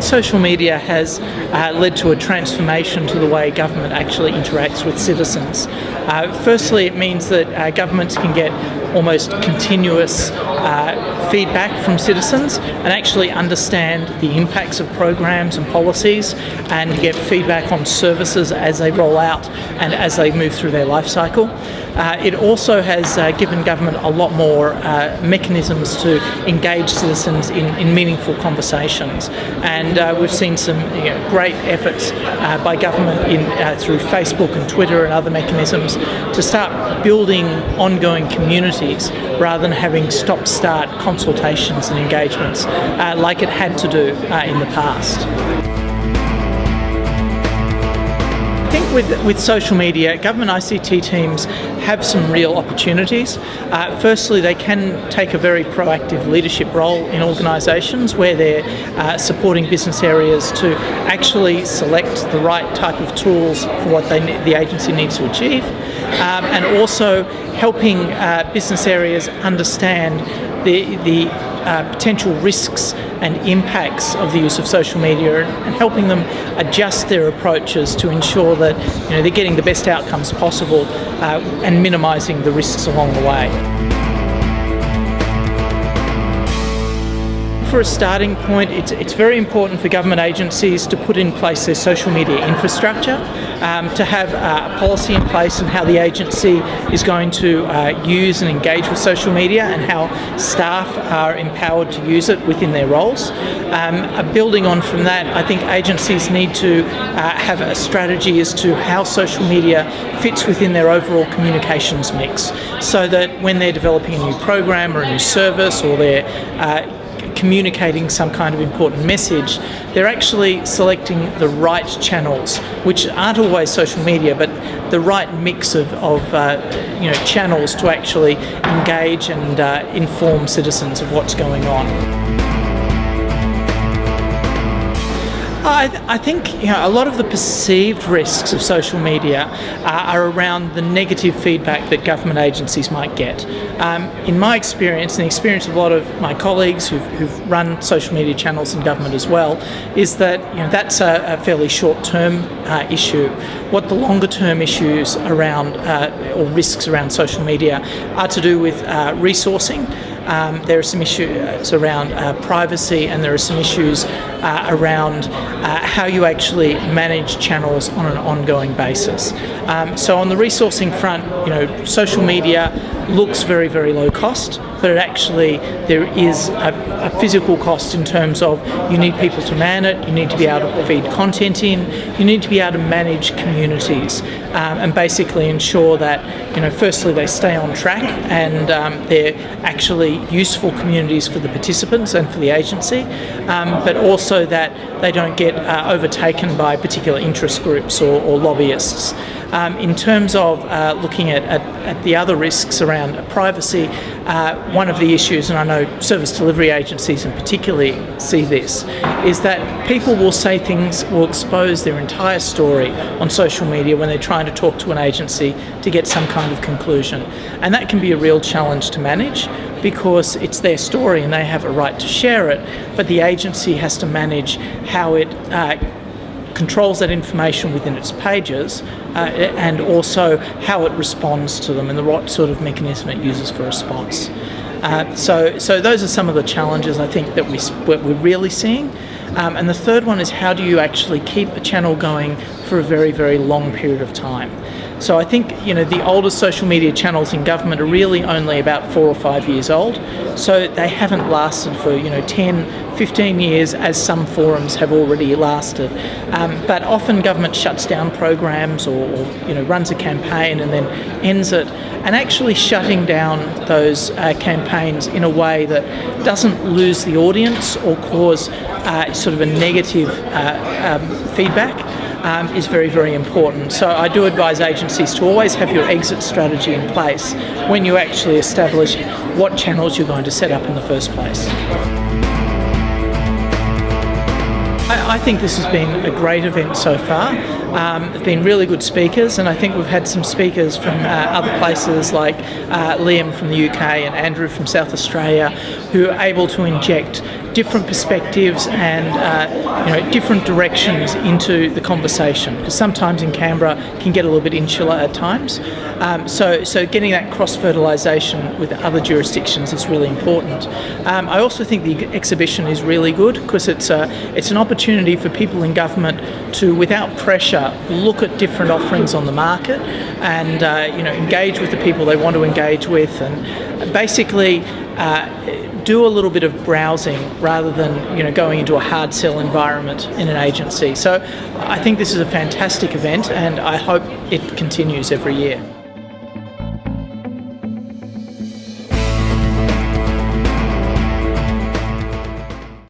Social media has led to a transformation to the way government actually interacts with citizens. Firstly, it means that governments can get almost continuous feedback from citizens and actually understand the impacts of programs and policies, and get feedback on services as they roll out and as they move through their life cycle. It also has given government a lot more mechanisms to engage citizens in meaningful conversations, and we've seen some great efforts by government through Facebook and Twitter and other mechanisms to start building ongoing communities rather than having stop-start consultations and engagements like it had to do in the past. I think with social media, government ICT teams have some real opportunities. Firstly, they can take a very proactive leadership role in organisations where they're supporting business areas to actually select the right type of tools for what the agency needs to achieve, and also helping business areas understand the potential risks and impacts of the use of social media, and helping them adjust their approaches to ensure that they're getting the best outcomes possible and minimising the risks along the way. For a starting point, it's very important for government agencies to put in place their social media infrastructure, to have a policy in place on how the agency is going to use and engage with social media, and how staff are empowered to use it within their roles. Building on from that, I think agencies need to have a strategy as to how social media fits within their overall communications mix, so that when they're developing a new program or a new service, or they're communicating some kind of important message, they're actually selecting the right channels, which aren't always social media, but the right mix of channels to actually engage and inform citizens of what's going on. I think a lot of the perceived risks of social media are around the negative feedback that government agencies might get. In my experience, and the experience of a lot of my colleagues who've run social media channels in government as well, is that that's a fairly short-term issue. What the longer-term issues around or risks around social media are to do with resourcing. There are some issues around privacy, and there are some issues around how you actually manage channels on an ongoing basis. So on the resourcing front, social media looks very, very low cost, but there is a physical cost in terms of you need people to man it, you need to be able to feed content in, you need to be able to manage communities, and basically ensure that firstly they stay on track and they're actually useful communities for the participants and for the agency, but also that they don't get overtaken by particular interest groups or lobbyists. In terms of looking at the other risks around privacy, one of the issues, and I know service delivery agencies in particular see this, is that people will say things, will expose their entire story on social media when they're trying to talk to an agency to get some kind of conclusion. And that can be a real challenge to manage, because it's their story and they have a right to share it, but the agency has to manage how it controls that information within its pages, and also how it responds to them and the right sort of mechanism it uses for response. So those are some of the challenges I think that we're really seeing. And the third one is, how do you actually keep a channel going for a very, very long period of time? So I think the oldest social media channels in government are really only about 4 or 5 years old, so they haven't lasted for 10, 15 years as some forums have already lasted. But often government shuts down programs or runs a campaign and then ends it, and actually shutting down those campaigns in a way that doesn't lose the audience or cause sort of a negative feedback is very, very important. So I do advise agencies to always have your exit strategy in place when you actually establish what channels you're going to set up in the first place. I think this has been a great event so far. There's been really good speakers, and I think we've had some speakers from other places like Liam from the UK and Andrew from South Australia, who are able to inject different perspectives and different directions into the conversation, because sometimes in Canberra can get a little bit insular at times. So getting that cross-fertilisation with other jurisdictions is really important. I also think the exhibition is really good because it's an opportunity for people in government to, without pressure, look at different offerings on the market and engage with the people they want to engage with, and basically do a little bit of browsing rather than going into a hard sell environment in an agency. So I think this is a fantastic event, and I hope it continues every year.